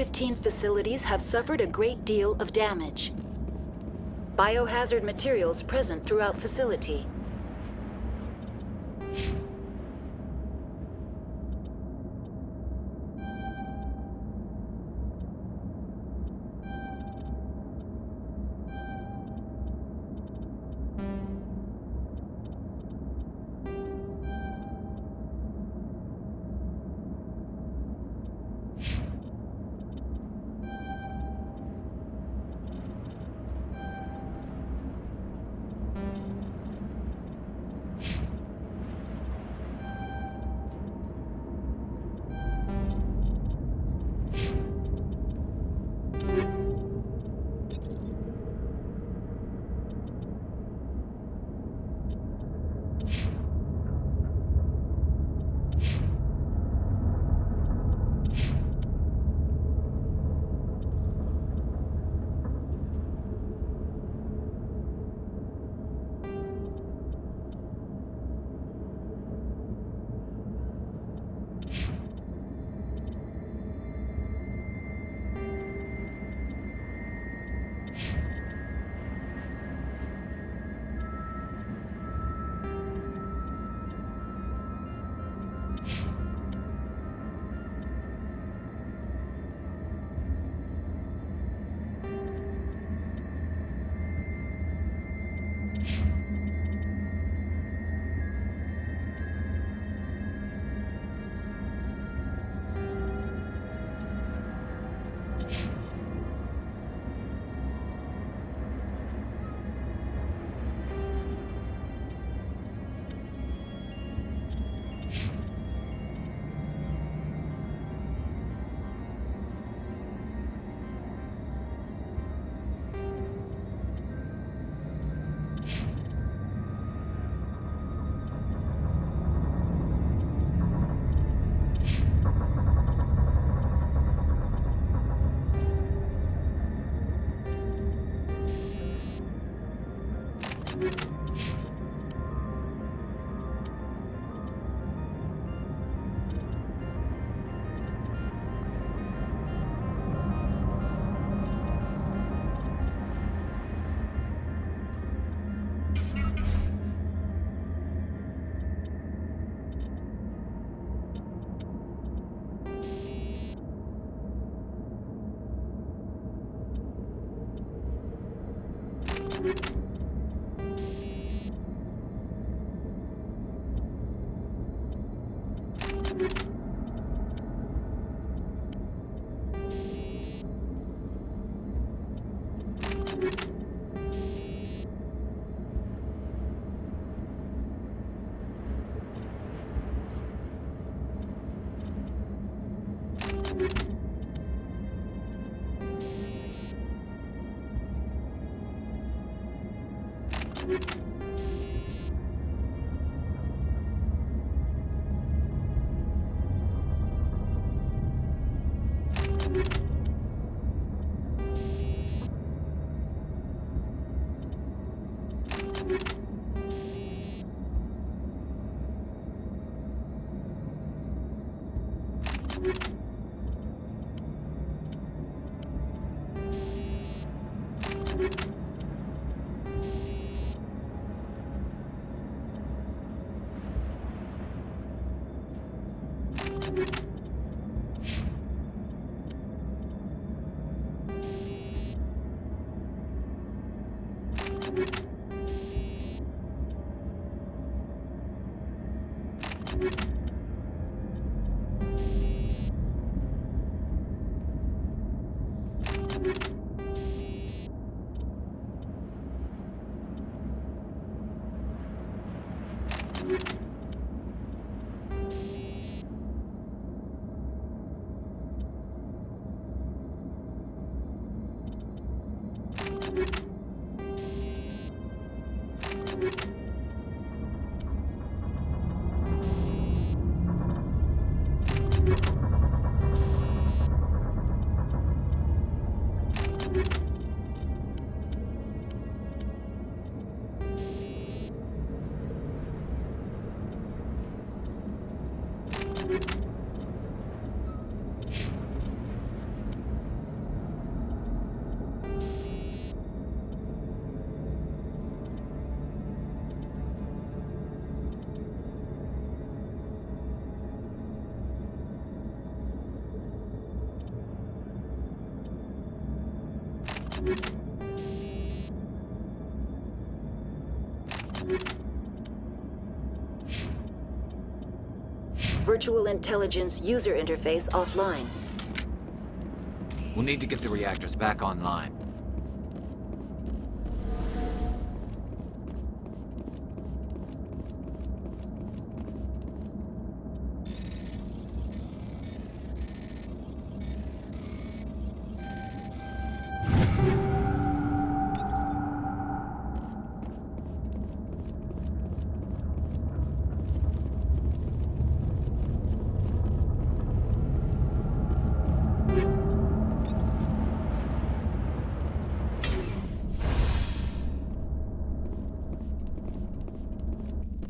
15 facilities have suffered a great deal of damage. Biohazard materials present throughout facility. Virtual intelligence user interface offline. We'll need to get the reactors back online.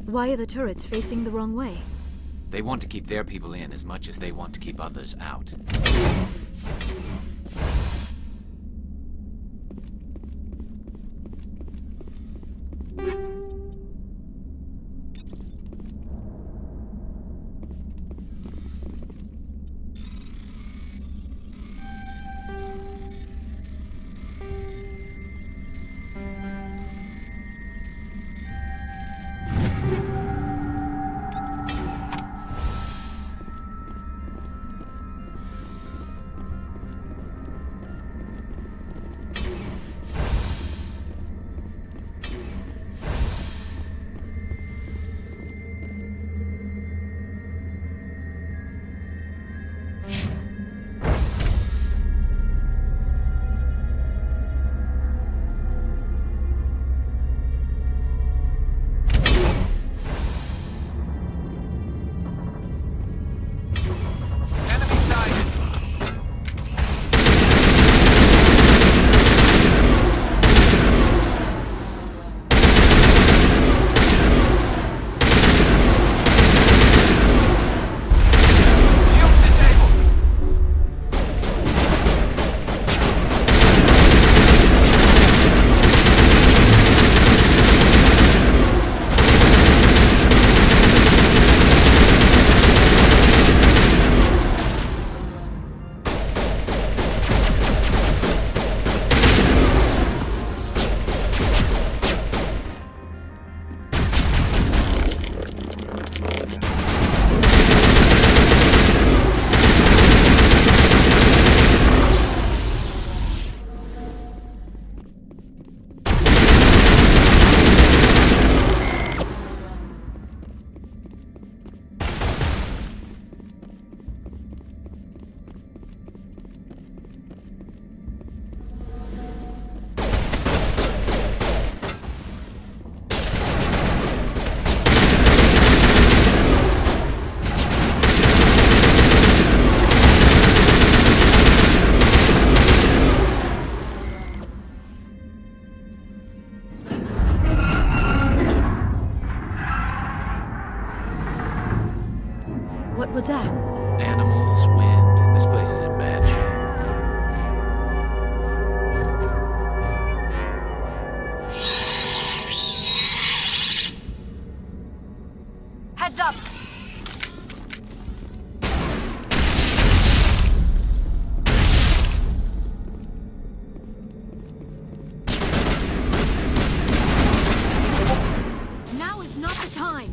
Why are the turrets facing the wrong way? They want to keep their people in as much as they want to keep others out. What was that? Animals, wind. This place is in bad shape. Heads up! Now is not the time!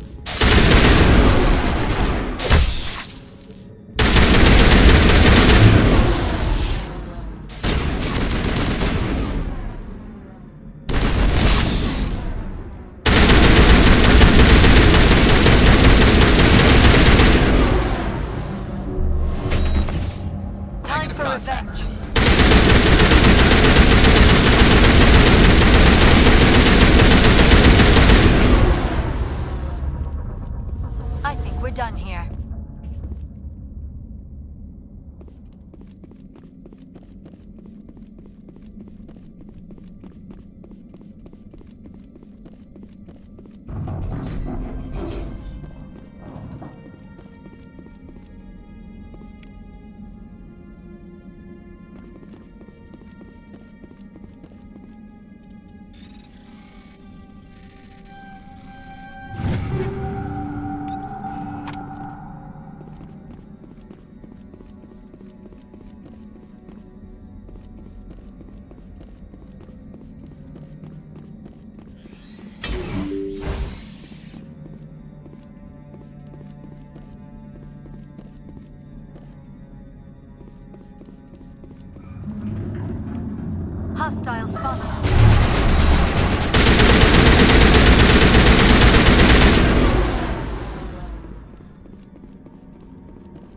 Hostile spotted.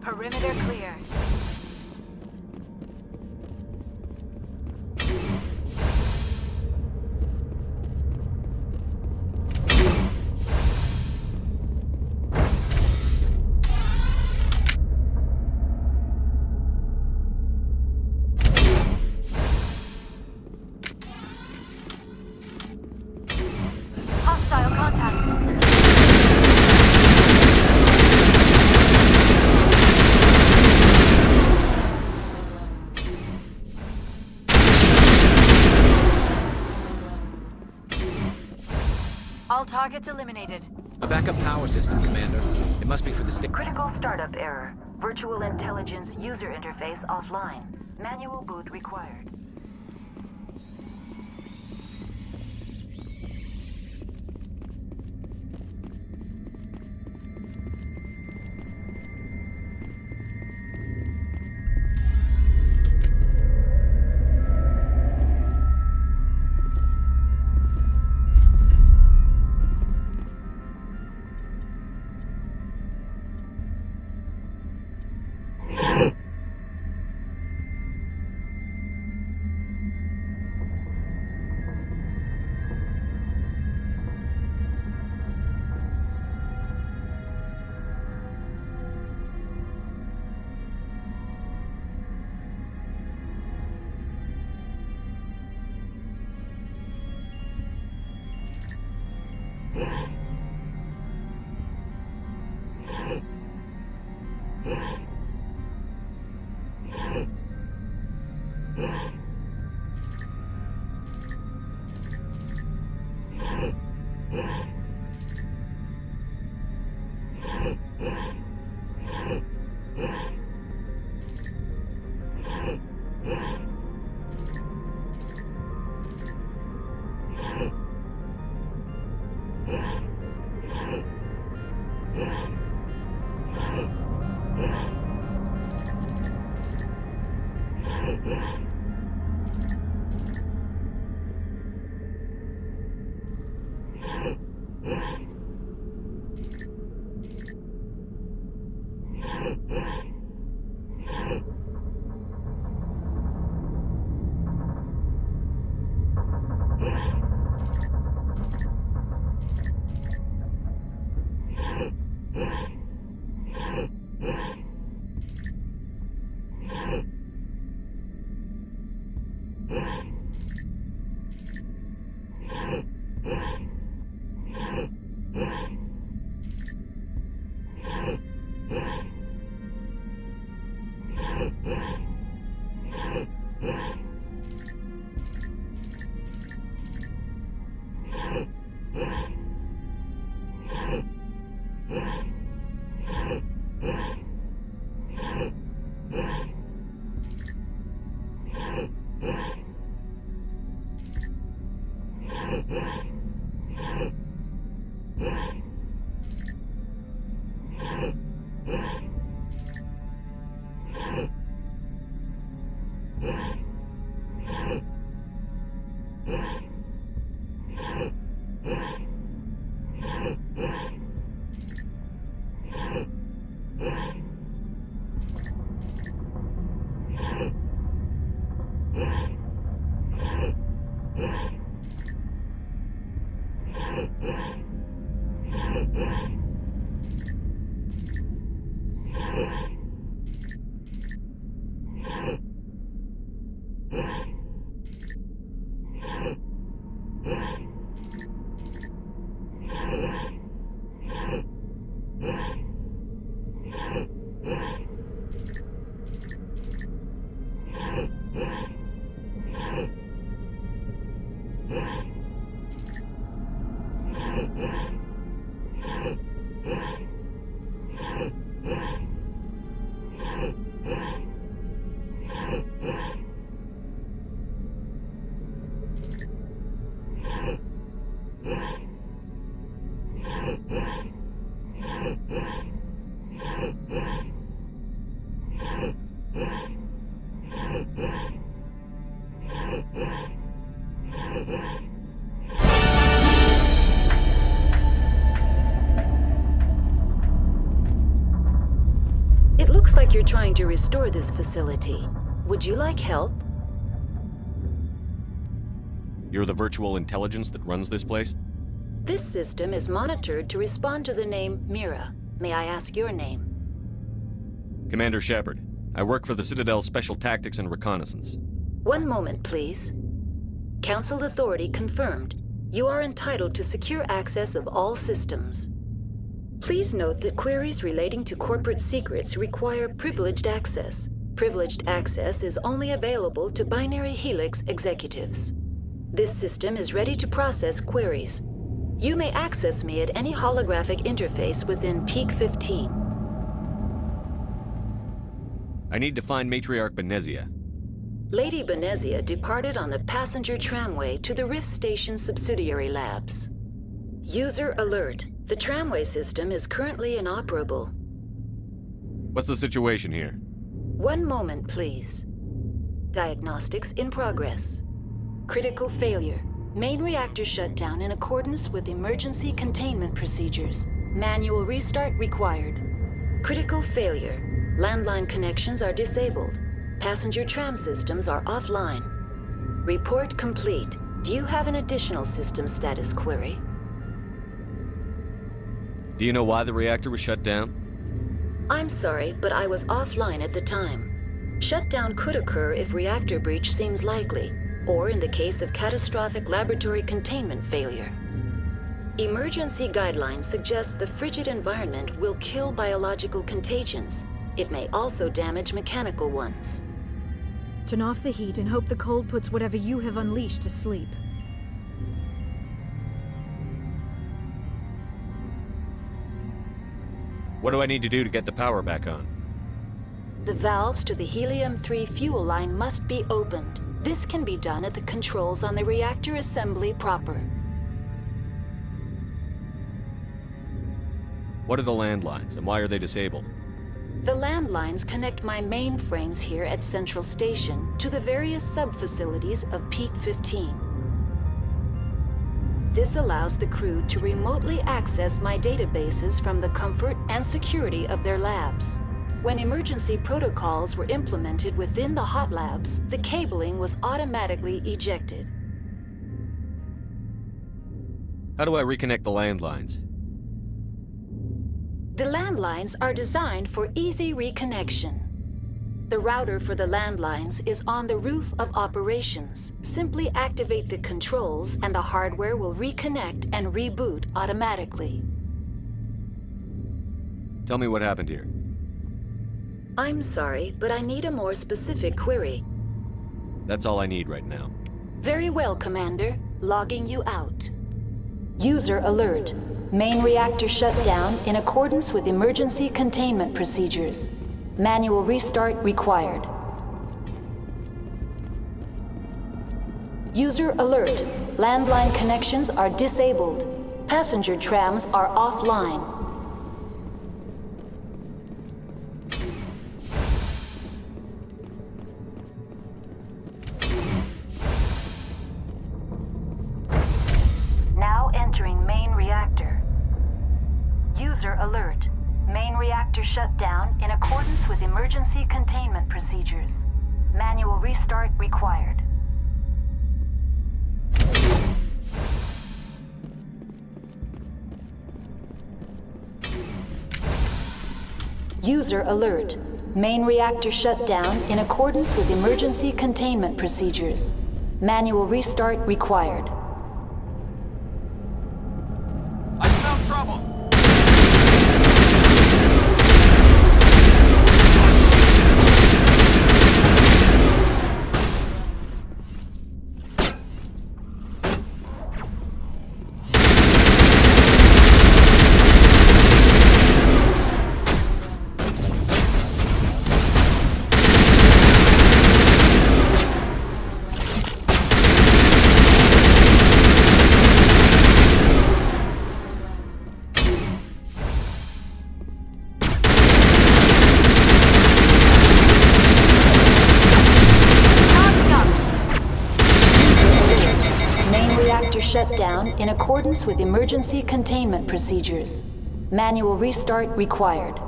Perimeter clear. Hostile contact. All targets eliminated. A backup power system, Commander. It must be for the stick. Critical startup error. Virtual intelligence user interface offline. Manual boot required. Looks like you're trying to restore this facility. Would you like help? You're the virtual intelligence that runs this place? This system is monitored to respond to the name Mira. May I ask your name? Commander Shepard. I work for the Citadel's Special Tactics and Reconnaissance. One moment, please. Council authority confirmed. You are entitled to secure access of all systems. Please note that queries relating to corporate secrets require privileged access. Privileged access is only available to binary Helix executives. This system is ready to process queries. You may access me at any holographic interface within Peak 15. I need to find Matriarch Benezia. Lady Benezia departed on the passenger tramway to the Rift Station subsidiary labs. User alert. The tramway system is currently inoperable. What's the situation here? One moment, please. Diagnostics in progress. Critical failure. Main reactor shut down in accordance with emergency containment procedures. Manual restart required. Critical failure. Landline connections are disabled. Passenger tram systems are offline. Report complete. Do you have an additional system status query? Do you know why the reactor was shut down? I'm sorry, but I was offline at the time. Shutdown could occur if reactor breach seems likely, or in the case of catastrophic laboratory containment failure. Emergency guidelines suggest the frigid environment will kill biological contagions. It may also damage mechanical ones. Turn off the heat and hope the cold puts whatever you have unleashed to sleep. What do I need to do to get the power back on? The valves to the helium-3 fuel line must be opened. This can be done at the controls on the reactor assembly proper. What are the landlines, and why are they disabled? The landlines connect my mainframes here at Central Station to the various sub-facilities of Peak 15. This allows the crew to remotely access my databases from the comfort and security of their labs. When emergency protocols were implemented within the hot labs, the cabling was automatically ejected. How do I reconnect the landlines? The landlines are designed for easy reconnection. The router for the landlines is on the roof of operations. Simply activate the controls and the hardware will reconnect and reboot automatically. Tell me what happened here. I'm sorry, but I need a more specific query. That's all I need right now. Very well, Commander. Logging you out. User alert. Main reactor shut down in accordance with emergency containment procedures. Manual restart required. User alert. Landline connections are disabled. Passenger trams are offline. Now entering main reactor. User alert. Main reactor shut down in accordance with emergency containment procedures. Manual restart required. User alert. Main reactor shut down in accordance with emergency containment procedures. Manual restart required. I found trouble! Shut down in accordance with emergency containment procedures. Manual restart required.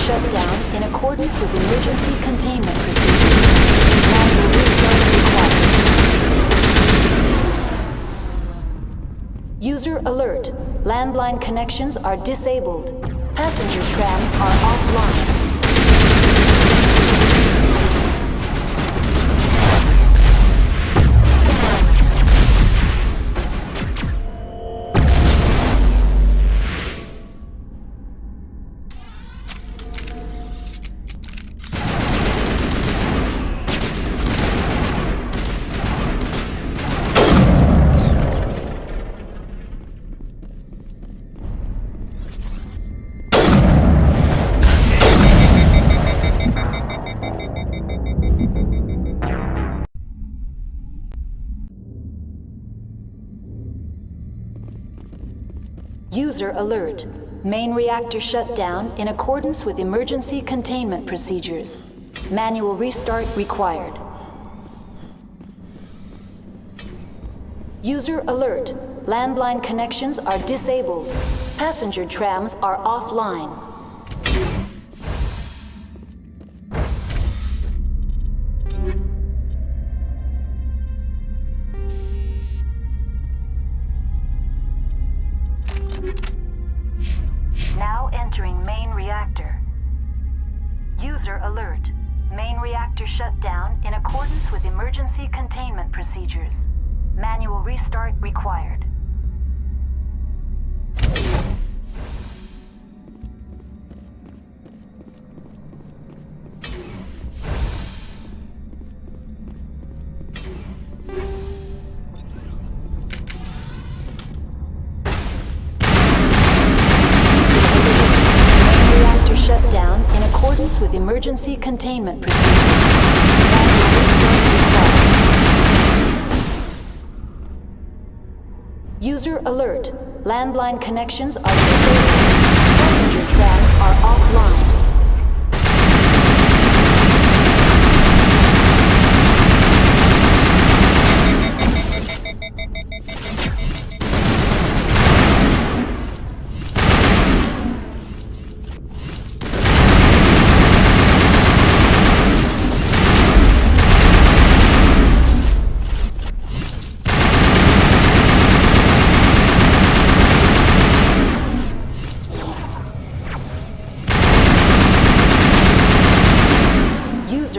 shut down in accordance with emergency containment procedures. Manual restart required. User alert. Landline connections are disabled. Passenger trams are offline. User alert. Main reactor shut down in accordance with emergency containment procedures. Manual restart required. User alert. Landline connections are disabled. Passenger trams are offline. Now entering main reactor. User alert. Main reactor shut down in accordance with emergency containment procedures. Manual restart required. Shut down in accordance with emergency containment procedures. User alert. Landline connections are disabled. Passenger trams are offline.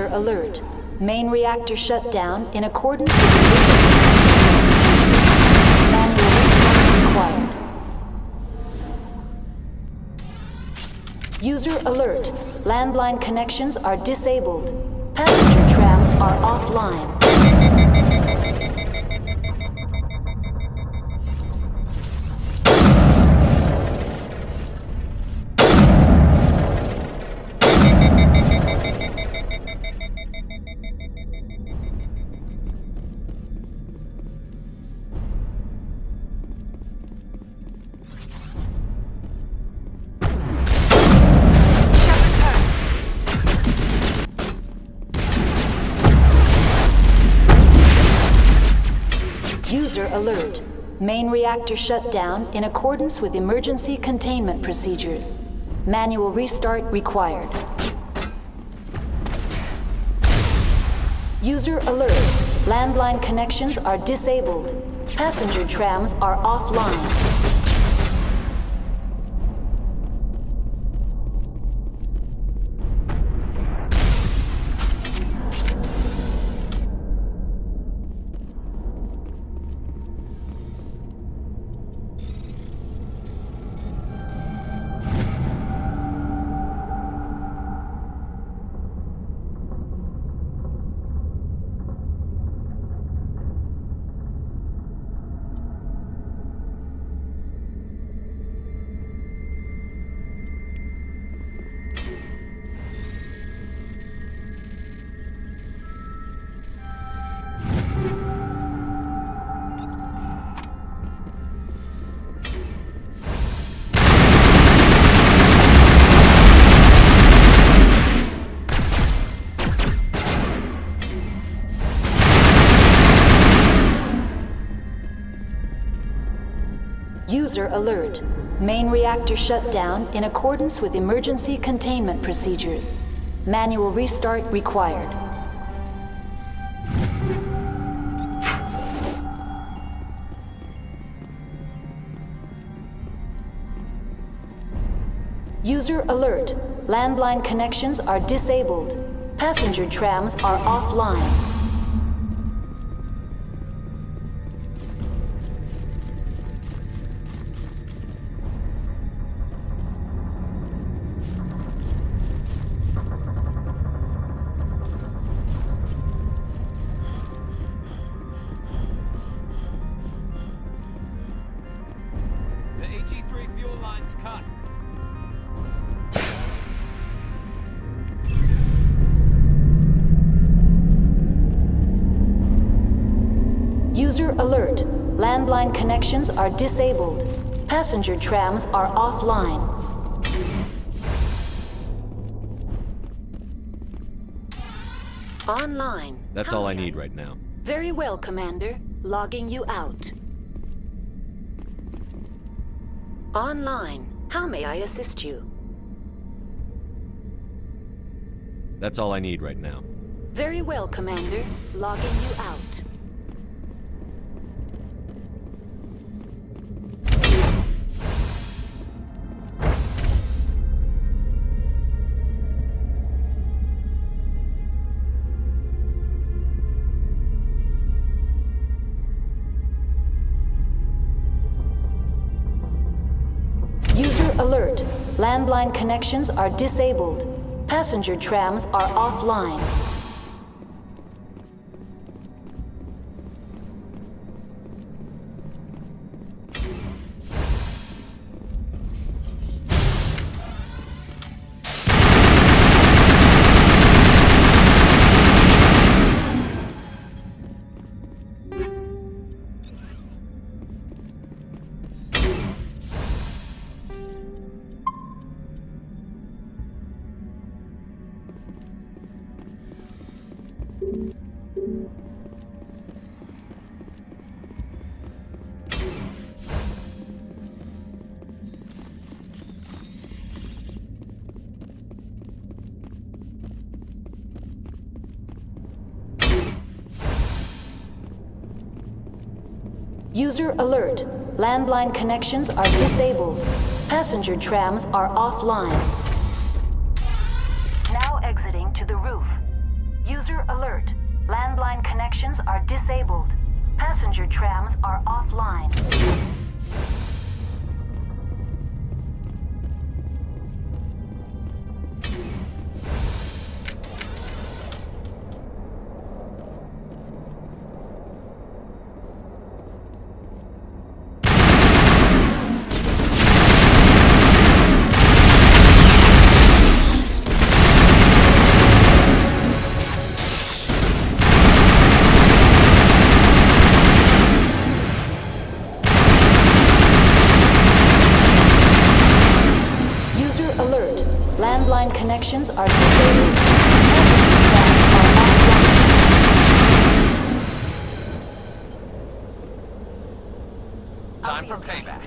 Alert. Main reactor shut down in accordance with emergency containment procedures. Manual restart required. User alert. Landline connections are disabled. Passenger trams are offline. User alert. Main reactor shut down in accordance with emergency containment procedures. Manual restart required. User alert. Landline connections are disabled. Passenger trams are offline. User alert. Main reactor shut down in accordance with emergency containment procedures. Manual restart required. User alert. Landline connections are disabled. Passenger trams are offline. The AG3 fuel line's cut. User alert. Landline connections are disabled. Passenger trams are offline. Online. That's all I need right now. Very well, Commander. Logging you out. Online. How may I assist you? That's all I need right now. Very well, Commander. Logging you out. User alert. Landline connections are disabled. Passenger trams are offline. User alert. Landline connections are disabled. Passenger trams are offline. Now exiting to the roof. User alert. Landline connections are disabled. Passenger trams are offline. Landline connections are disabled. Time for payback.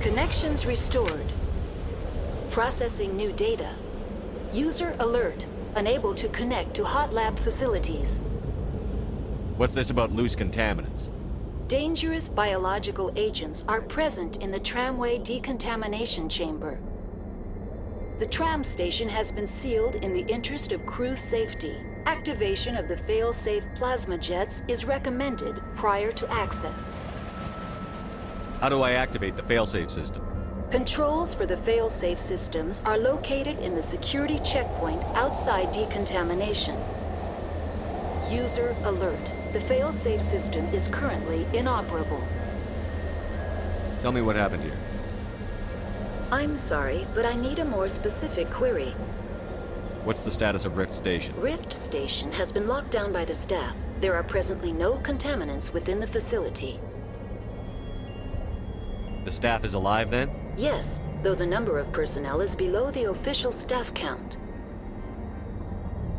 Connections restored. Processing new data. User alert. Unable to connect to hot lab facilities. What's this about loose contaminants? Dangerous biological agents are present in the tramway decontamination chamber. The tram station has been sealed in the interest of crew safety. Activation of the fail-safe plasma jets is recommended prior to access. How do I activate the failsafe system? Controls for the fail-safe systems are located in the security checkpoint outside decontamination. User alert. The fail-safe system is currently inoperable. Tell me what happened here. I'm sorry, but I need a more specific query. What's the status of Rift Station? Rift Station has been locked down by the staff. There are presently no contaminants within the facility. The staff is alive then? Yes, though the number of personnel is below the official staff count.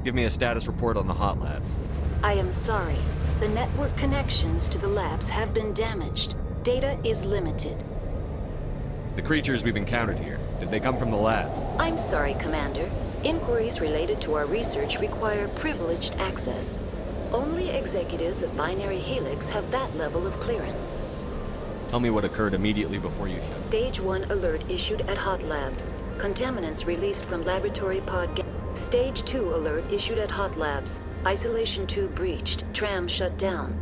Give me a status report on the hot labs. I am sorry. The network connections to the labs have been damaged. Data is limited. The creatures we've encountered here, did they come from the labs? I'm sorry, Commander. Inquiries related to our research require privileged access. Only executives of Binary Helix have that level of clearance. Tell me what occurred immediately before you shut. Stage 1 alert issued at Hot Labs. Contaminants released from laboratory pod. Stage 2 alert issued at Hot Labs. Isolation tube breached. Tram shut down.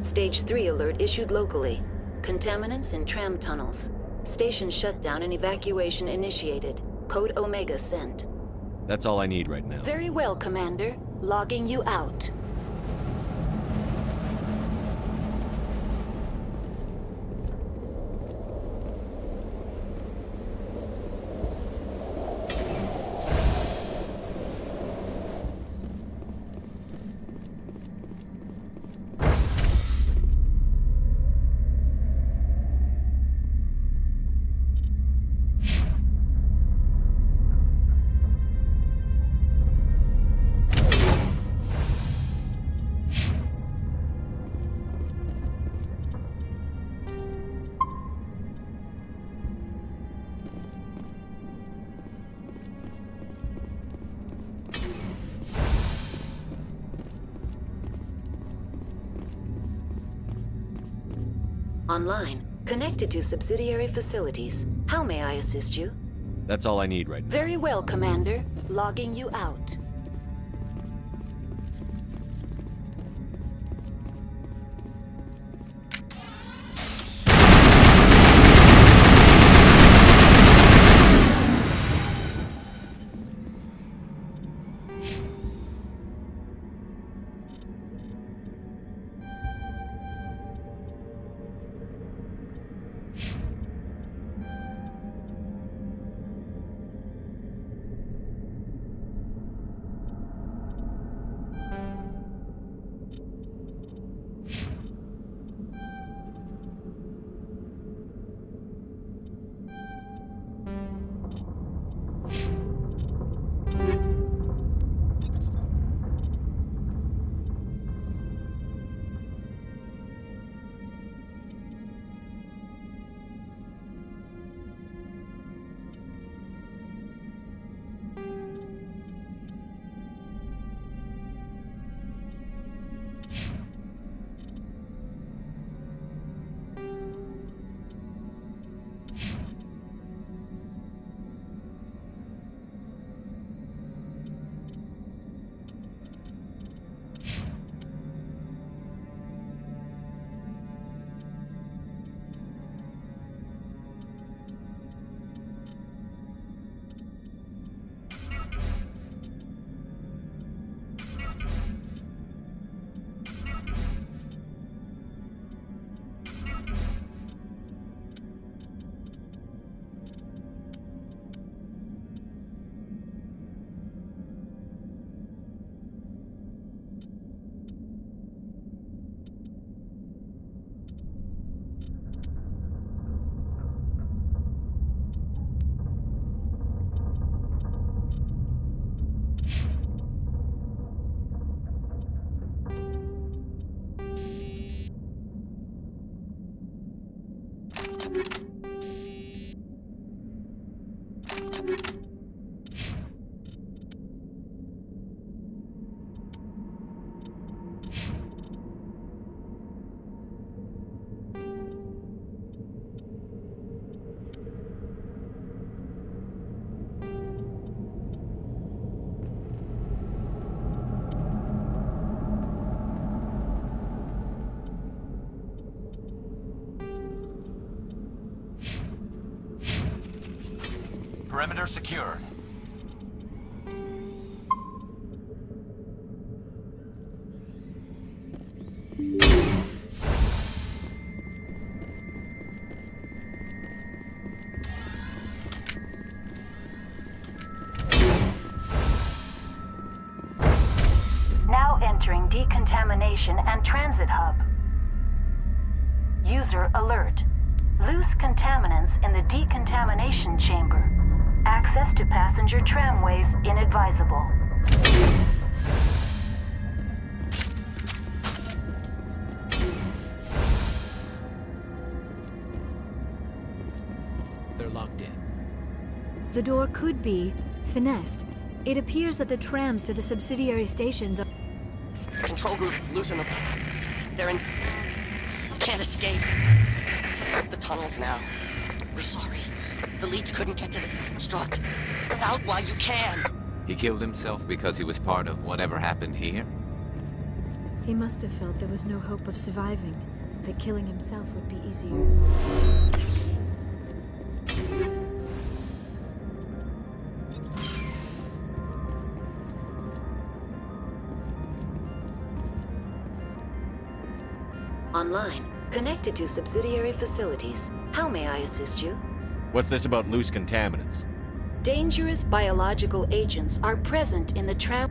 Stage 3 alert issued locally. Contaminants in tram tunnels. Station shutdown and evacuation initiated. Code Omega sent. That's all I need right now. Very well, Commander. Logging you out. Online, connected to subsidiary facilities. How may I assist you? That's all I need right now. Very well, Commander. Logging you out. Perimeter secured. decontamination and transit hub. User alert. Loose contaminants in the decontamination chamber. Access to passenger tramways inadvisable. They're locked in. The door could be finessed. It appears that the trams to the subsidiary stations are... Control group, loosen them. They're in... Can't escape. The tunnels now. We're sorry. The leads couldn't get to the struck. Get out while you can. He killed himself because he was part of whatever happened here? He must have felt there was no hope of surviving, that killing himself would be easier. Online, connected to subsidiary facilities. How may I assist you? What's this about loose contaminants? Dangerous biological agents are present in the tram.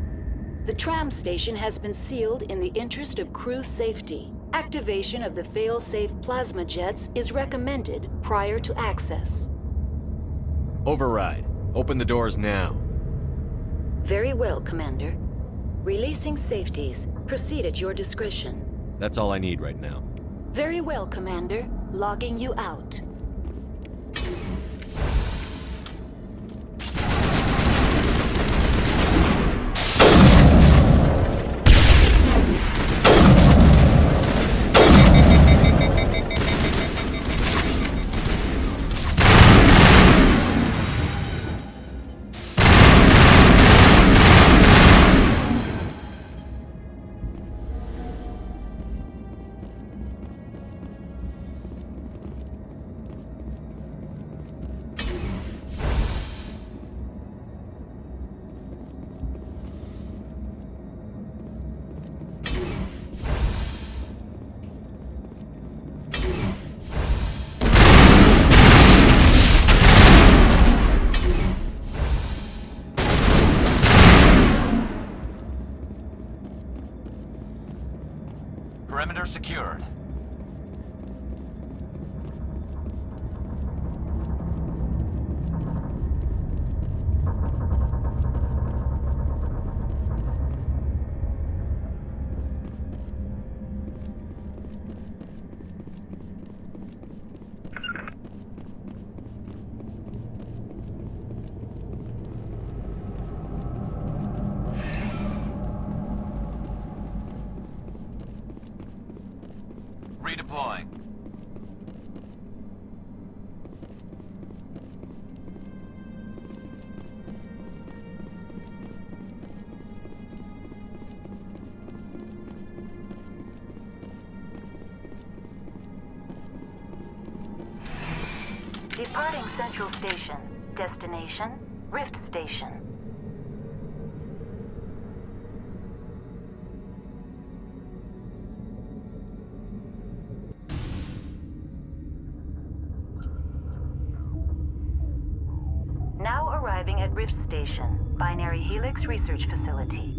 The tram station has been sealed in the interest of crew safety. Activation of the fail-safe plasma jets is recommended prior to access. Override. Open the doors now. Very well, Commander. Releasing safeties. Proceed at your discretion. That's all I need right now. Very well, Commander. Logging you out. Perimeter secured. Redeploying. Departing Central Station. Destination, Rift Station. Now arriving at Rift Station, Binary Helix Research Facility.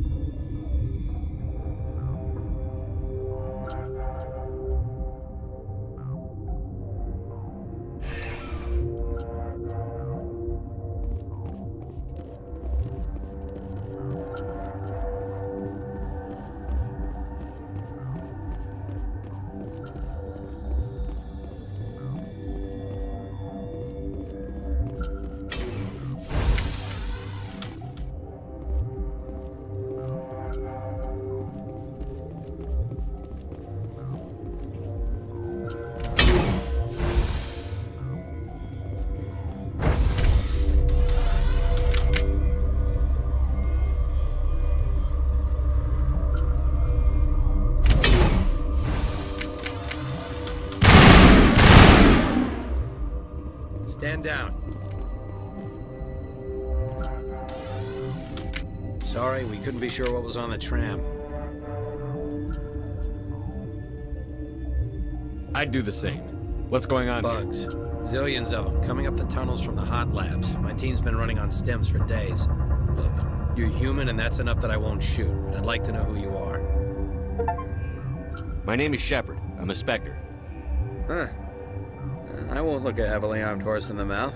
Stand down. Sorry, we couldn't be sure what was on the tram. I'd do the same. What's going on here? Bugs. Zillions of them, coming up the tunnels from the hot labs. My team's been running on stems for days. Look, you're human and that's enough that I won't shoot, but I'd like to know who you are. My name is Shepard. I'm a Spectre. Huh. I won't look a heavily armed horse in the mouth.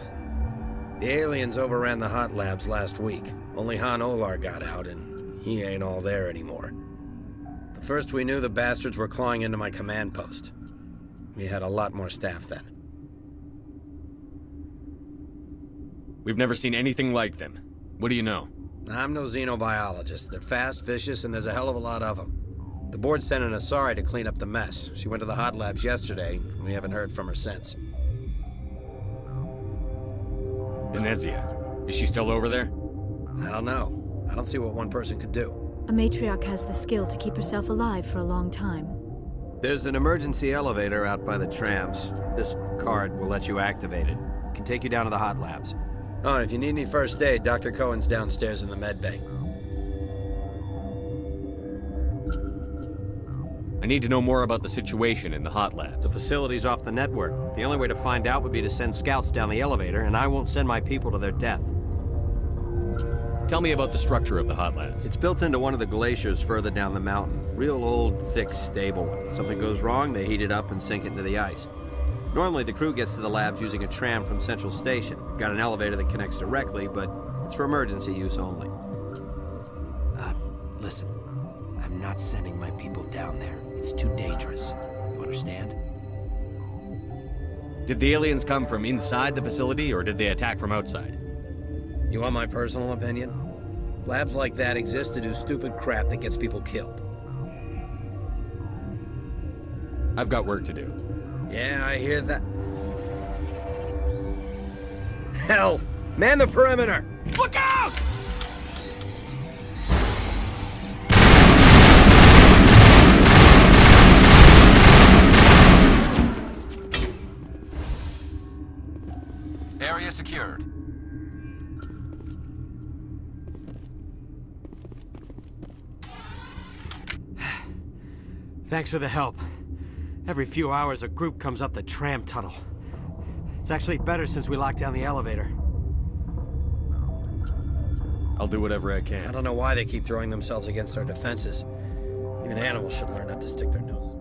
The aliens overran the hot labs last week. Only Han Olar got out, and he ain't all there anymore. The first we knew, the bastards were clawing into my command post. We had a lot more staff then. We've never seen anything like them. What do you know? I'm no xenobiologist. They're fast, vicious, and there's a hell of a lot of them. The board sent an Asari to clean up the mess. She went to the hot labs yesterday. We haven't heard from her since. Benezia. Is she still over there? I don't know. I don't see what one person could do. A matriarch has the skill to keep herself alive for a long time. There's an emergency elevator out by the trams. This card will let you activate it. It can take you down to the hot labs. Oh, and if you need any first aid, Dr. Cohen's downstairs in the med bay. I need to know more about the situation in the hot labs. The facility's off the network. The only way to find out would be to send scouts down the elevator, and I won't send my people to their death. Tell me about the structure of the hot labs. It's built into one of the glaciers further down the mountain. Real old, thick, stable one. Something goes wrong, they heat it up and sink it into the ice. Normally, the crew gets to the labs using a tram from Central Station. We've got an elevator that connects directly, but it's for emergency use only. Listen. I'm not sending my people down there. It's too dangerous. You understand? Did the aliens come from inside the facility, or did they attack from outside? You want my personal opinion? Labs like that exist to do stupid crap that gets people killed. I've got work to do. Yeah, I hear that. Hell! Man the perimeter! Look out! Area secured. Thanks for the help. Every few hours, a group comes up the tram tunnel. It's actually better since we locked down the elevator. I'll do whatever I I can. don't know why they keep throwing themselves against our defenses. Even animals should learn not to stick their noses.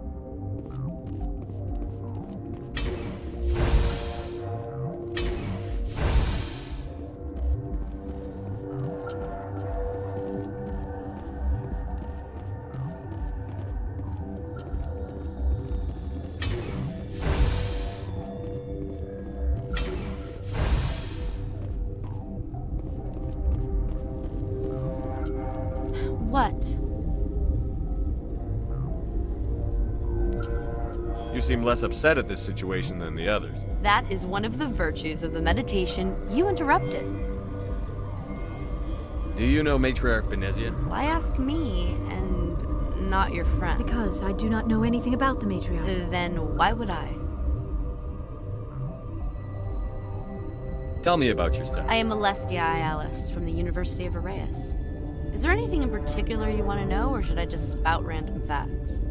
What? You seem less upset at this situation than the others. That is one of the virtues of the meditation you interrupted. Do you know Matriarch Benezia? Why ask me and not your friend? Because I do not know anything about the matriarch. Then why would I? Tell me about yourself. I am Alestia Alice from the University of Arraeus. Is there anything in particular you want to know, or should I just spout random facts?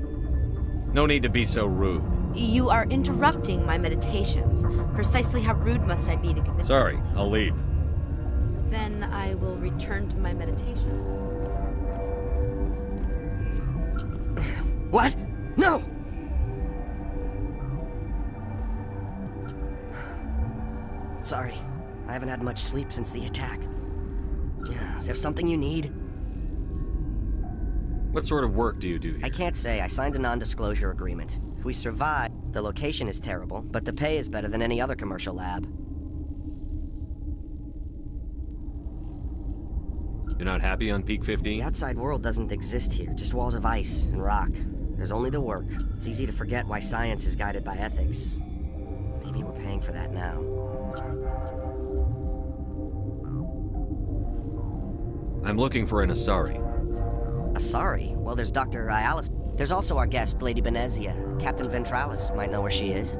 No need to be so rude. You are interrupting my meditations. Precisely how rude must I be to convince Sorry, you? I'll leave. Then I will return to my meditations. What? No! Sorry, I haven't had much sleep since the attack. Is there something you need? What sort of work do you do here? I can't say. I signed a non-disclosure agreement. If we survive, the location is terrible, but the pay is better than any other commercial lab. You're not happy on Peak 15? The outside world doesn't exist here, just walls of ice and rock. There's only the work. It's easy to forget why science is guided by ethics. Maybe we're paying for that now. I'm looking for an Asari. Asari? Well, there's Dr. Ialis. There's also our guest, Lady Benezia. Captain Ventralis might know where she is.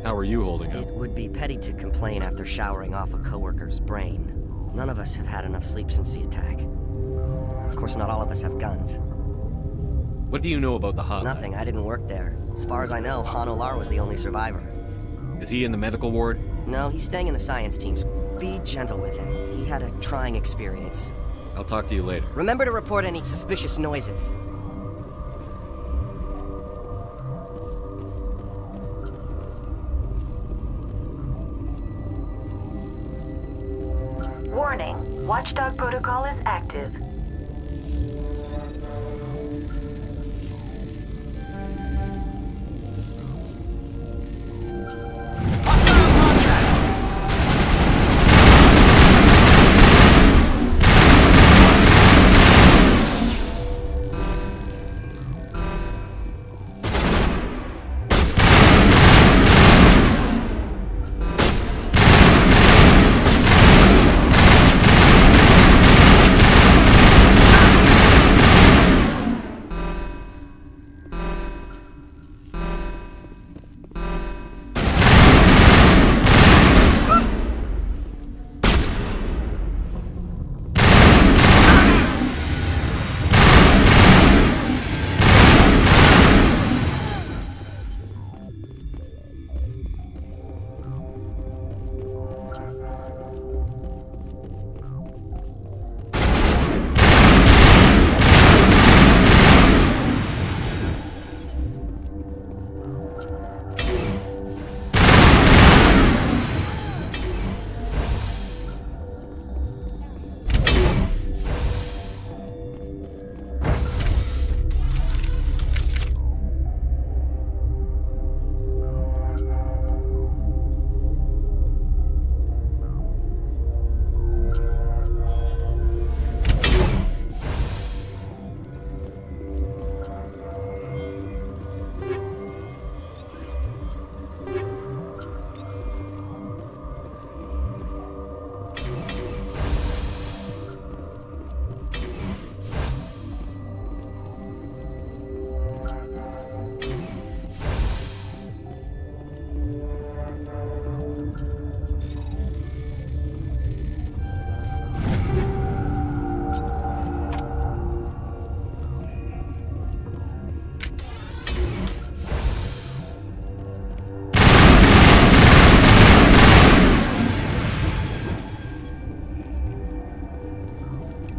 How are you holding up? It would be petty to complain after showering off a coworker's brain. None of us have had enough sleep since the attack. Of course, not all of us have guns. What do you know about the hot lab? Nothing. I didn't work there. As far as I know, Han Olar was the only survivor. Is he in the medical ward? No, he's staying in the science team's Be gentle with him. He had a trying experience. I'll talk to you later. Remember to report any suspicious noises. Warning, Watchdog protocol is active.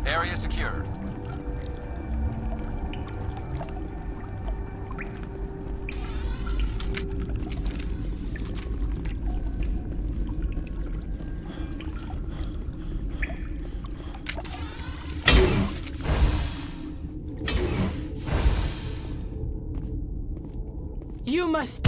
Area secured. You must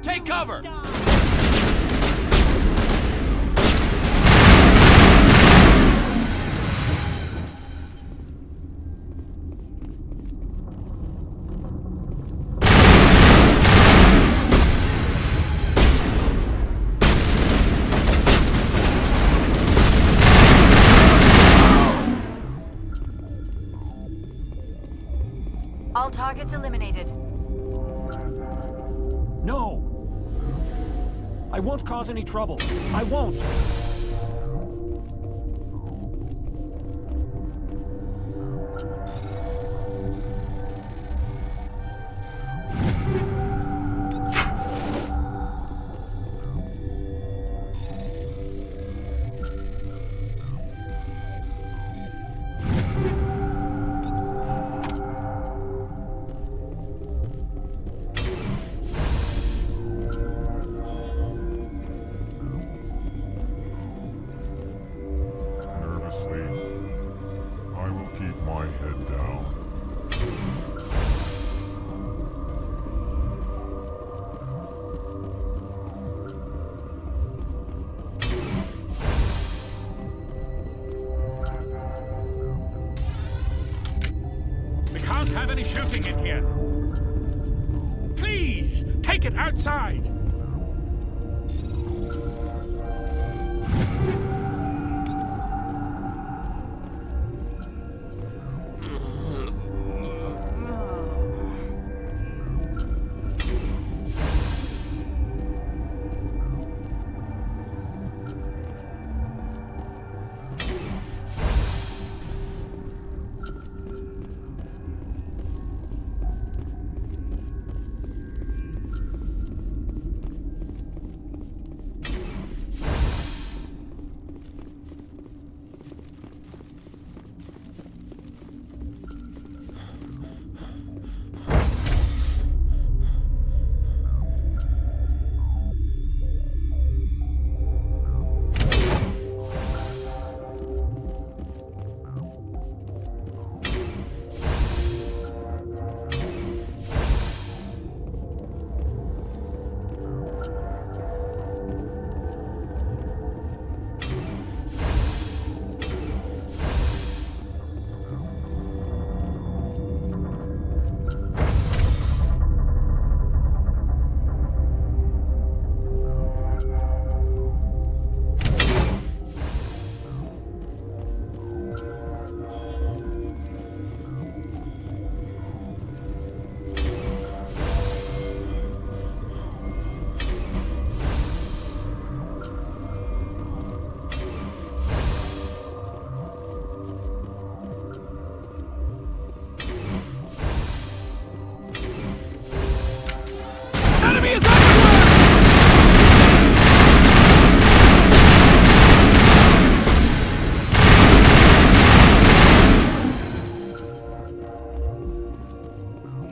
Take cover! All targets eliminated. No! I won't cause any trouble. I won't. Have any shooting in here? Please, take it outside.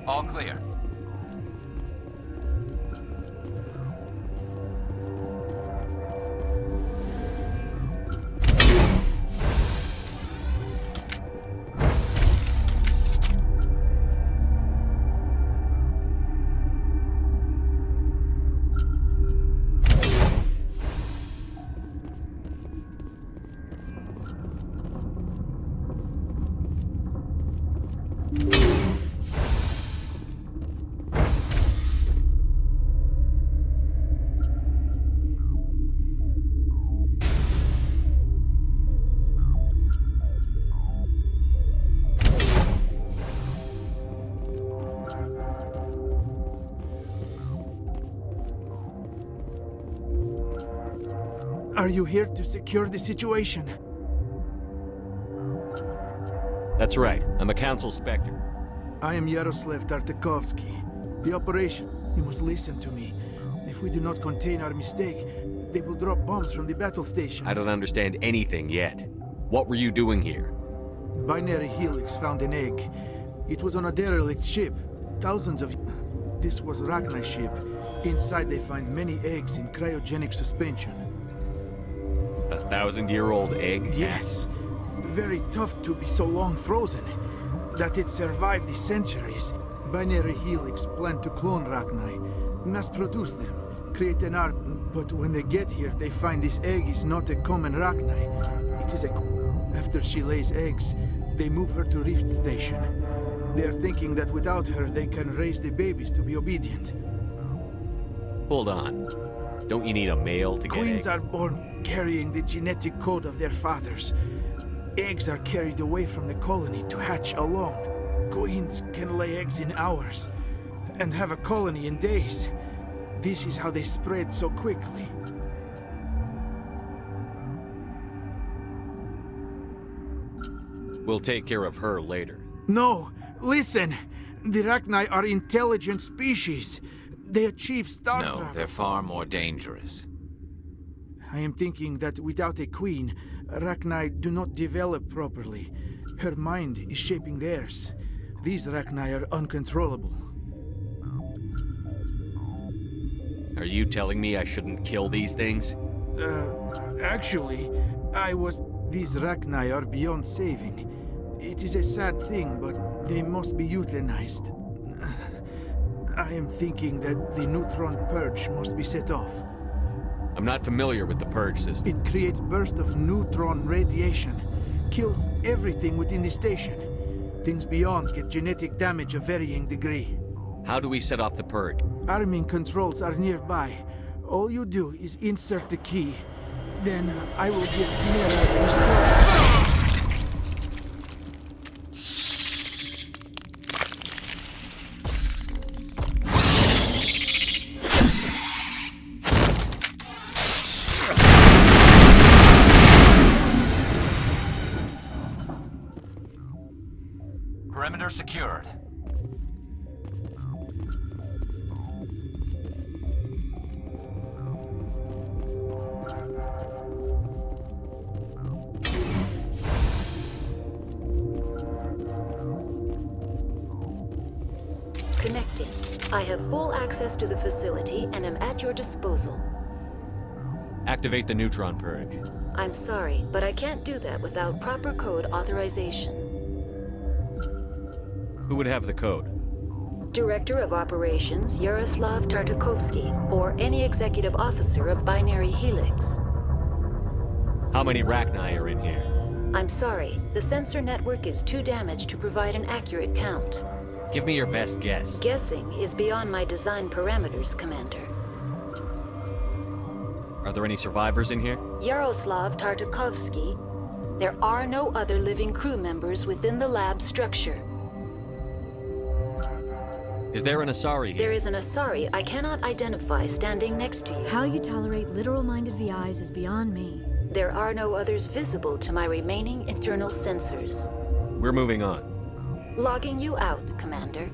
All clear. Are you here to secure the situation? That's right. I'm a council specter. I am Yaroslav Tartakovsky. The operation, you must listen to me. If we do not contain our mistake, they will drop bombs from the battle stations. I don't understand anything yet. What were you doing here? Binary Helix found an egg. It was on a derelict ship. Thousands of... This was Ragnar's ship. Inside they find many eggs in cryogenic suspension. 1,000-year-old egg? Yes. Very tough to be so long frozen. That it survived the centuries. Binary Helix planned to clone Ragnar, mass produce them, create an army. But when they get here, they find this egg is not a common Ragnar. It is a... After she lays eggs, they move her to Rift Station. They're thinking that without her, they can raise the babies to be obedient. Hold on. Don't you need a male to get eggs? Queens are born carrying the genetic code of their fathers. Eggs are carried away from the colony to hatch alone. Queens can lay eggs in hours and have a colony in days. This is how they spread so quickly. We'll take care of her later. No, listen! The Rachni are intelligent species. They achieve star No, travel. they're far more dangerous. I am thinking that without a queen, Rachni do not develop properly. Her mind is shaping theirs. These Rachni are uncontrollable. Are you telling me I shouldn't kill these things? Actually, These Rachni are beyond saving. It is a sad thing, but they must be euthanized. I am thinking that the neutron purge must be set off. I'm not familiar with the purge system. It creates bursts of neutron radiation, kills everything within the station. Things beyond get genetic damage of varying degree. How do we set off the purge? Arming controls are nearby. All you do is insert the key. Then I will give Mera restore. Perimeter secured. Connecting. I have full access to the facility and am at your disposal. Activate the neutron purge. I'm sorry, but I can't do that without proper code authorization. Who would have the code? Director of Operations Yaroslav Tartakovsky, or any executive officer of Binary Helix. How many Rachni are in here? I'm sorry, the sensor network is too damaged to provide an accurate count. Give me your best guess. Guessing is beyond my design parameters, Commander. Are there any survivors in here? Yaroslav Tartakovsky. There are no other living crew members within the lab structure. Is there an Asari here? There is an Asari I cannot identify standing next to you. How you tolerate literal-minded VIs is beyond me. There are no others visible to my remaining internal sensors. We're moving on. Logging you out, Commander.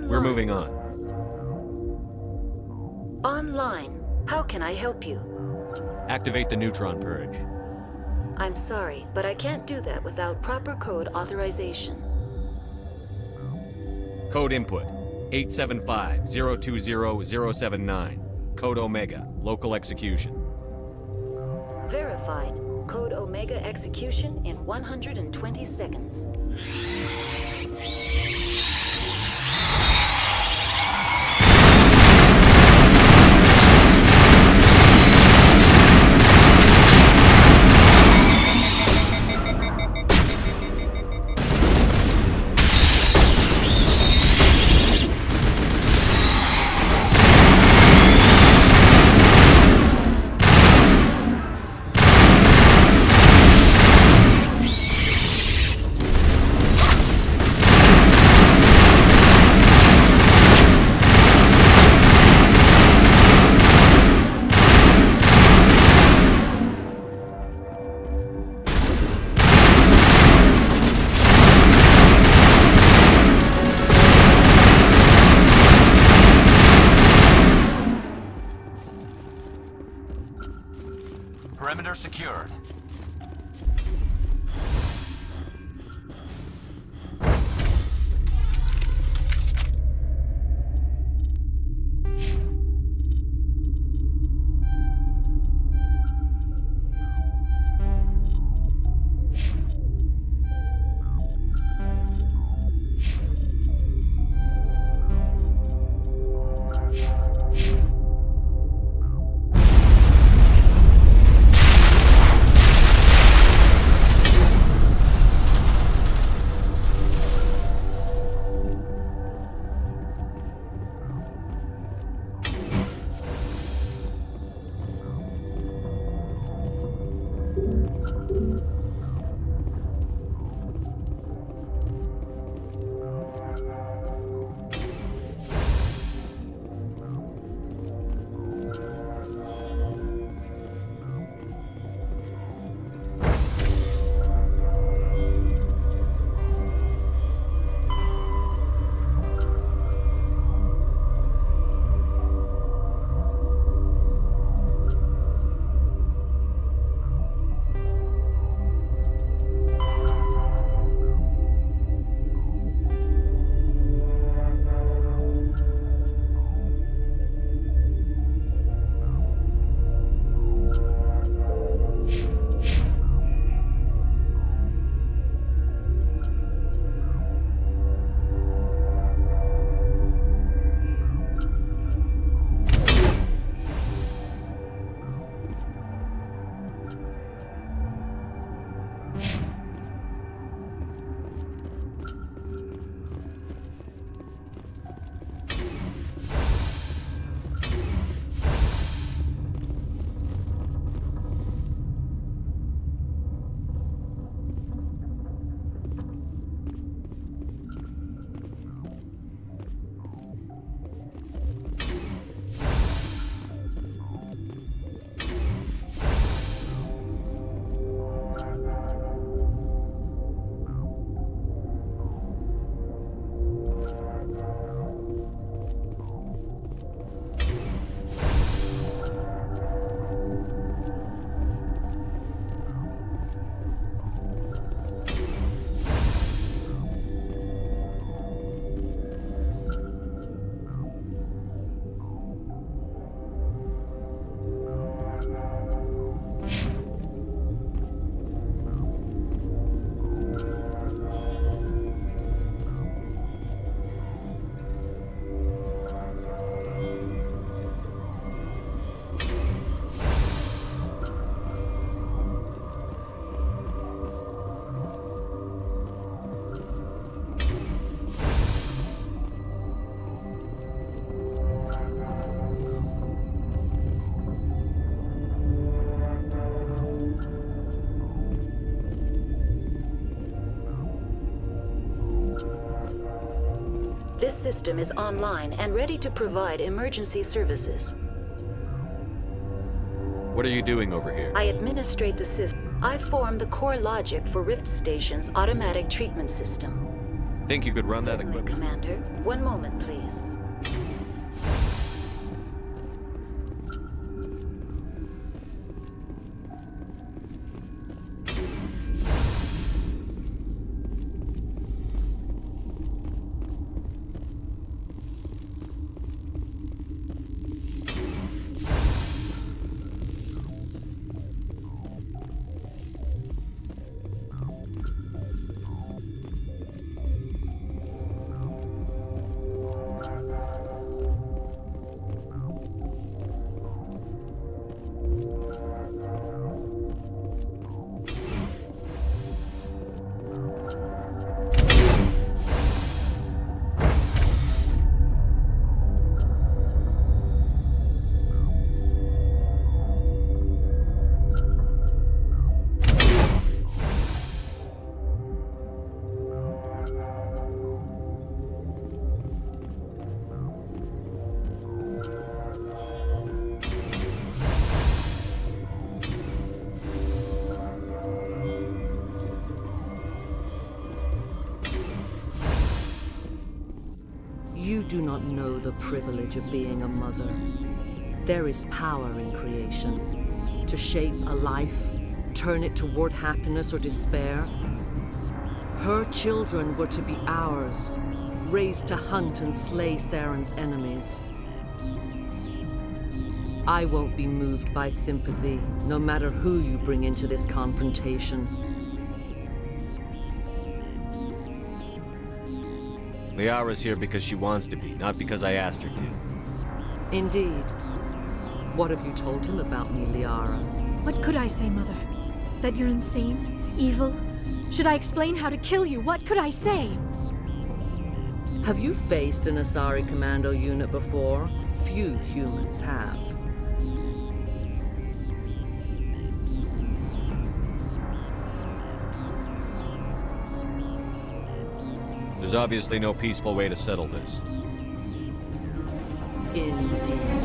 We're moving on. Online. How can I help you? Activate the neutron purge. I'm sorry, but I can't do that without proper code authorization. Code input 875-020-079. Code Omega. Local execution. Verified. Code Omega execution in 120 seconds. Perimeter secured. system is online and ready to provide emergency services. What are you doing over here? I administrate the system. I form the core logic for Rift Station's automatic treatment system. Think you could run that Certainly, equipment? Commander. One moment, please. You do not know the privilege of being a mother. There is power in creation. To shape a life, turn it toward happiness or despair. Her children were to be ours, raised to hunt and slay Saren's enemies. I won't be moved by sympathy, no matter who you bring into this confrontation. Liara's here because she wants to be, not because I asked her to. Indeed. What have you told him about me, Liara? What could I say, Mother? That you're insane? Evil? Should I explain how to kill you? What could I say? Have you faced an Asari commando unit before? Few humans have. There's obviously no peaceful way to settle this. Indeed.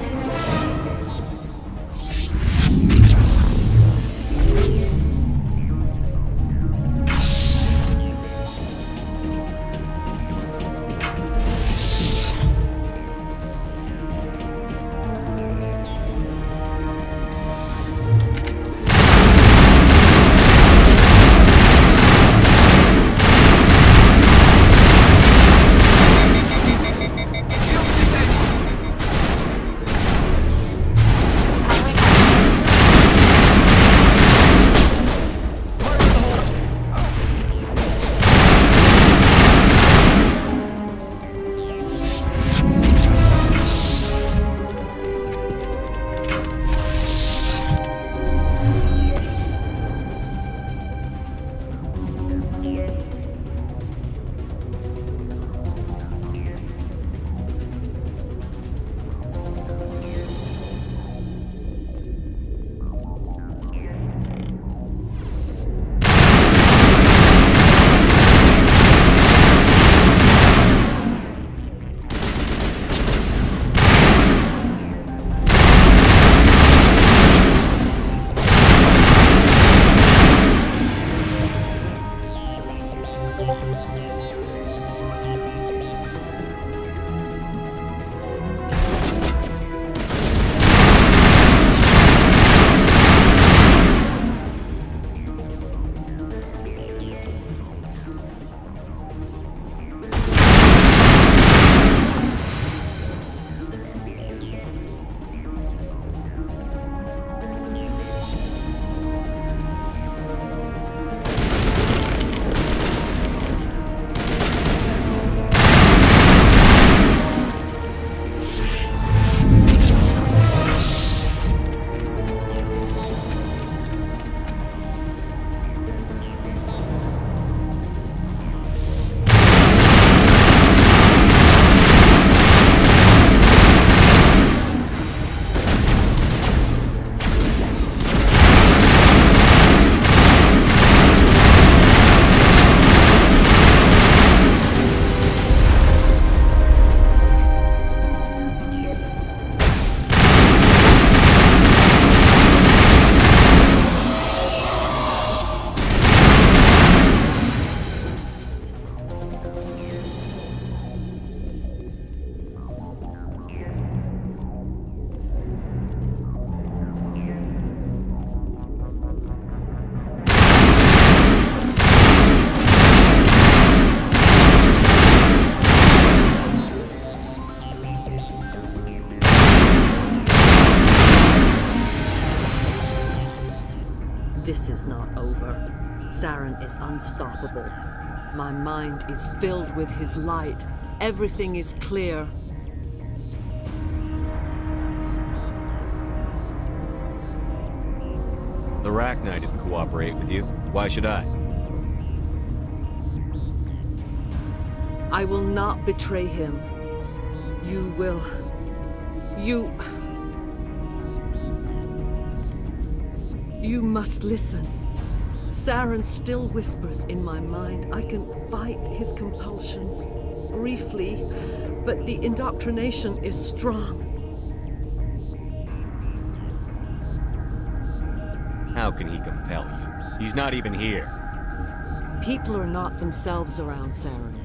This is not over. Saren is unstoppable. My mind is filled with his light. Everything is clear. The Rachni didn't cooperate with you. Why should I? I will not betray him. You will. You must listen. Saren still whispers in my mind. I can fight his compulsions, briefly, but the indoctrination is strong. How can he compel you? He's not even here. People are not themselves around Saren.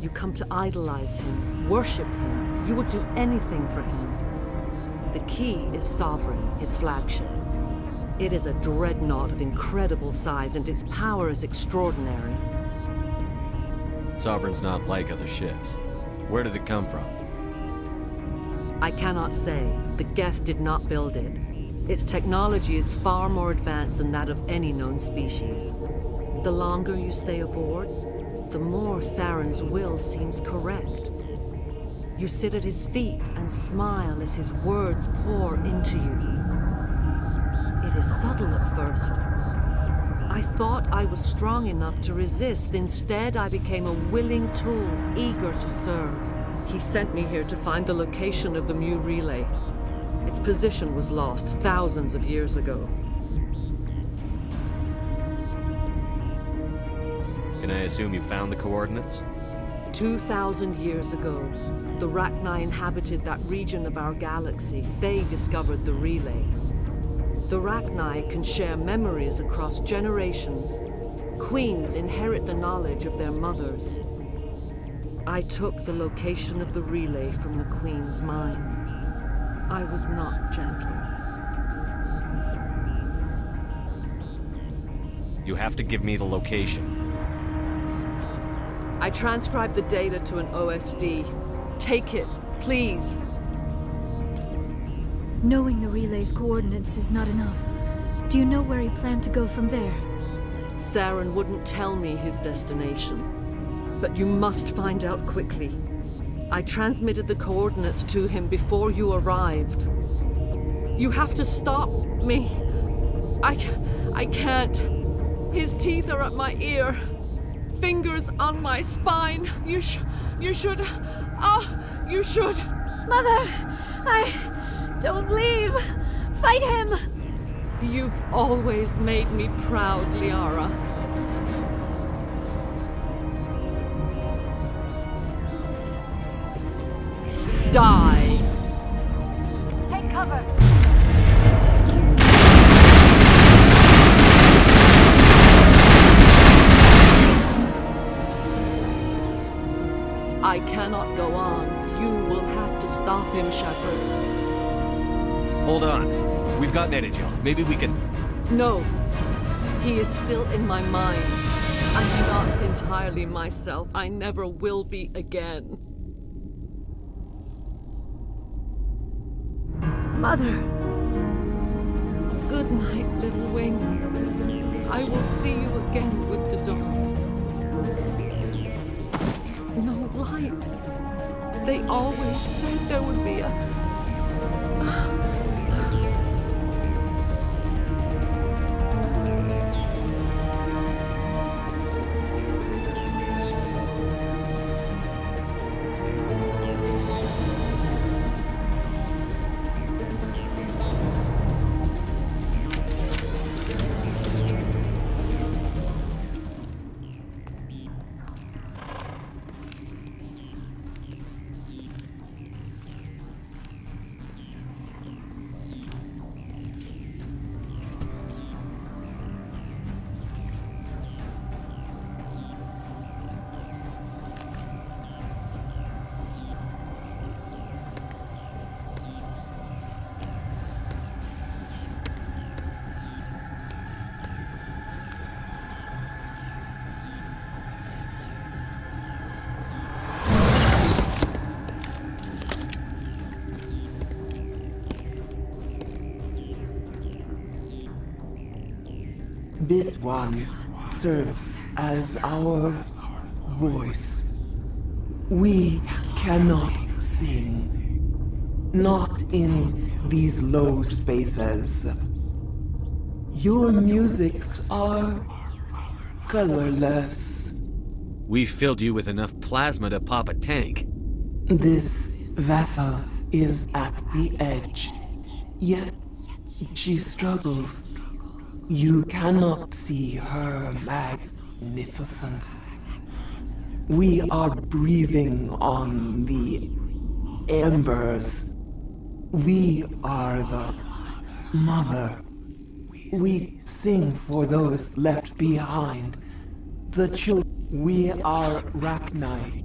You come to idolize him, worship him. You would do anything for him. The key is Sovereign, his flagship. It is a dreadnought of incredible size, and its power is extraordinary. Sovereign's not like other ships. Where did it come from? I cannot say. The Geth did not build it. Its technology is far more advanced than that of any known species. The longer you stay aboard, the more Saren's will seems correct. You sit at his feet and smile as his words pour into you. It is subtle at first. I thought I was strong enough to resist. Instead, I became a willing tool, eager to serve. He sent me here to find the location of the Mu relay. Its position was lost thousands of years ago. Can I assume you found the coordinates? 2,000 years ago, the Rachni inhabited that region of our galaxy. They discovered the relay. The Rachni can share memories across generations. Queens inherit the knowledge of their mothers. I took the location of the relay from the Queen's mind. I was not gentle. You have to give me the location. I transcribed the data to an OSD. Take it, please. Knowing the relay's coordinates is not enough. Do you know where he planned to go from there? Saren wouldn't tell me his destination. But you must find out quickly. I transmitted the coordinates to him before you arrived. You have to stop me. I can't. His teeth are at my ear. Fingers on my spine. You should. You should. Mother! Don't leave! Fight him! You've always made me proud, Liara. Die! Take cover! I cannot go on. You will have to stop him, Shepard. Hold on. We've got Benezia. Maybe we can... No. He is still in my mind. I'm not entirely myself. I never will be again. Mother! Good night, little wing. I will see you again with the dawn. No light. They always said there would be a... This one serves as our voice. We cannot sing. Not in these low spaces. Your musics are colorless. We filled you with enough plasma to pop a tank. This vessel is at the edge. Yet she struggles. You cannot see her magnificence. We are breathing on the embers. We are the mother. We sing for those left behind. The children. We are Rachni.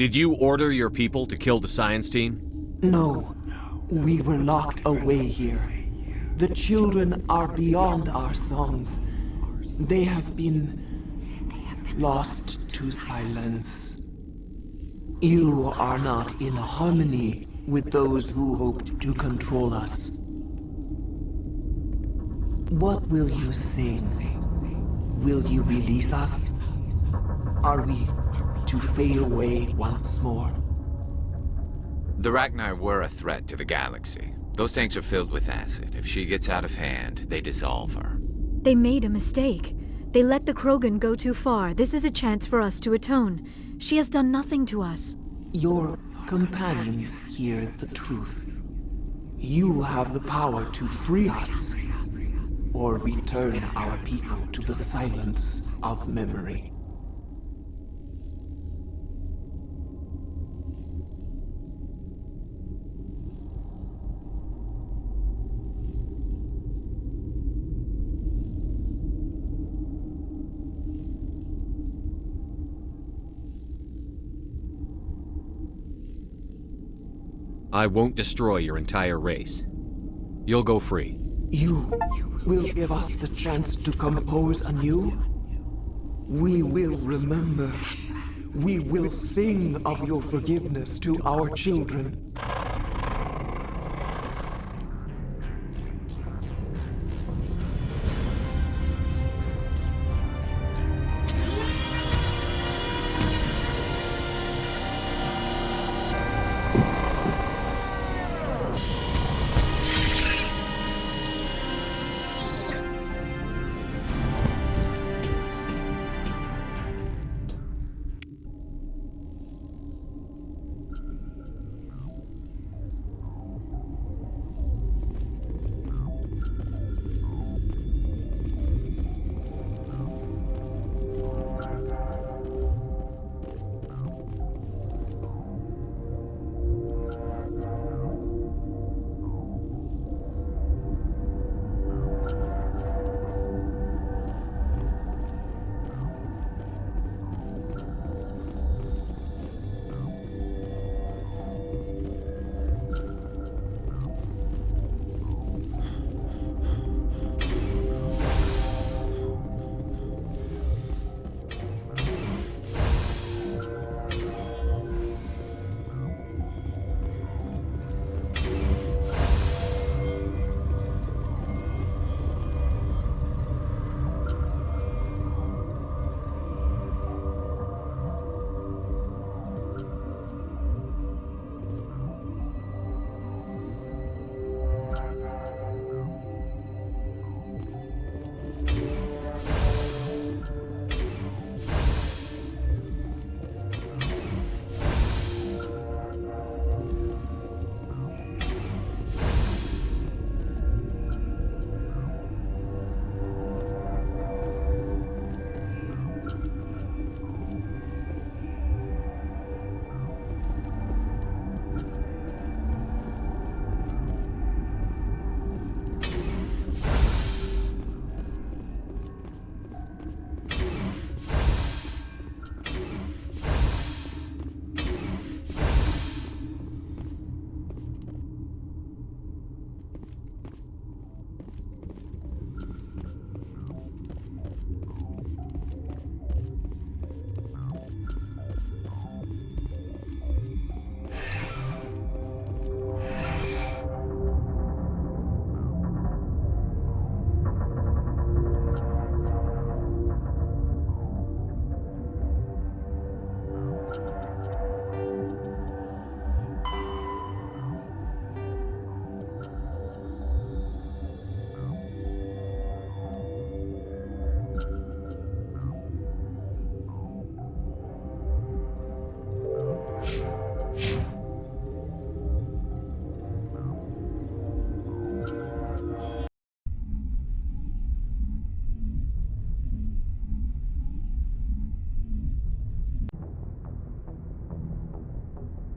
Did you order your people to kill the science team? No. We were locked away here. The children are beyond our songs. They have been lost to silence. You are not in harmony with those who hoped to control us. What will you sing? Will you release us? Are we to fade away once more? The Rachni were a threat to the galaxy. Those tanks are filled with acid. If she gets out of hand, they dissolve her. They made a mistake. They let the Krogan go too far. This is a chance for us to atone. She has done nothing to us. Your companions hear the truth. You have the power to free us, or return our people to the silence of memory. I won't destroy your entire race. You'll go free. You will give us the chance to compose anew? We will remember. We will sing of your forgiveness to our children.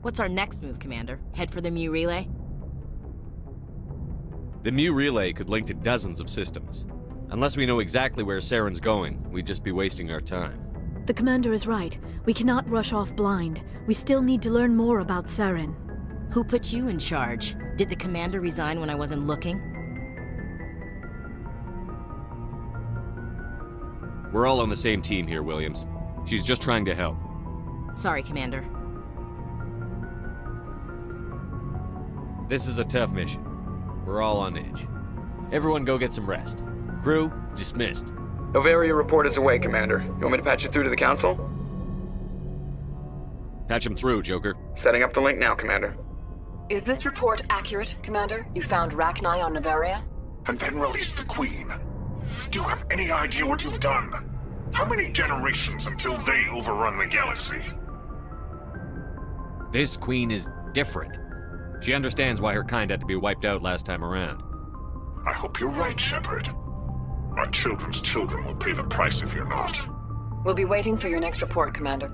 What's our next move, Commander? Head for the Mu relay? The Mu relay could link to dozens of systems. Unless we know exactly where Saren's going, we'd just be wasting our time. The commander is right. We cannot rush off blind. We still need to learn more about Saren. Who put you in charge? Did the commander resign when I wasn't looking? We're all on the same team here, Williams. She's just trying to help. Sorry, Commander. This is a tough mission. We're all on edge. Everyone go get some rest. Crew, dismissed. Novaria report is away, Commander. You want me to patch you through to the Council? Patch him through, Joker. Setting up the link now, Commander. Is this report accurate, Commander? You found Rachni on Novaria? And then released the Queen. Do you have any idea what you've done? How many generations until they overrun the galaxy? This Queen is different. She understands why her kind had to be wiped out last time around. I hope you're right, Shepard. Our children's children will pay the price if you're not. We'll be waiting for your next report, Commander.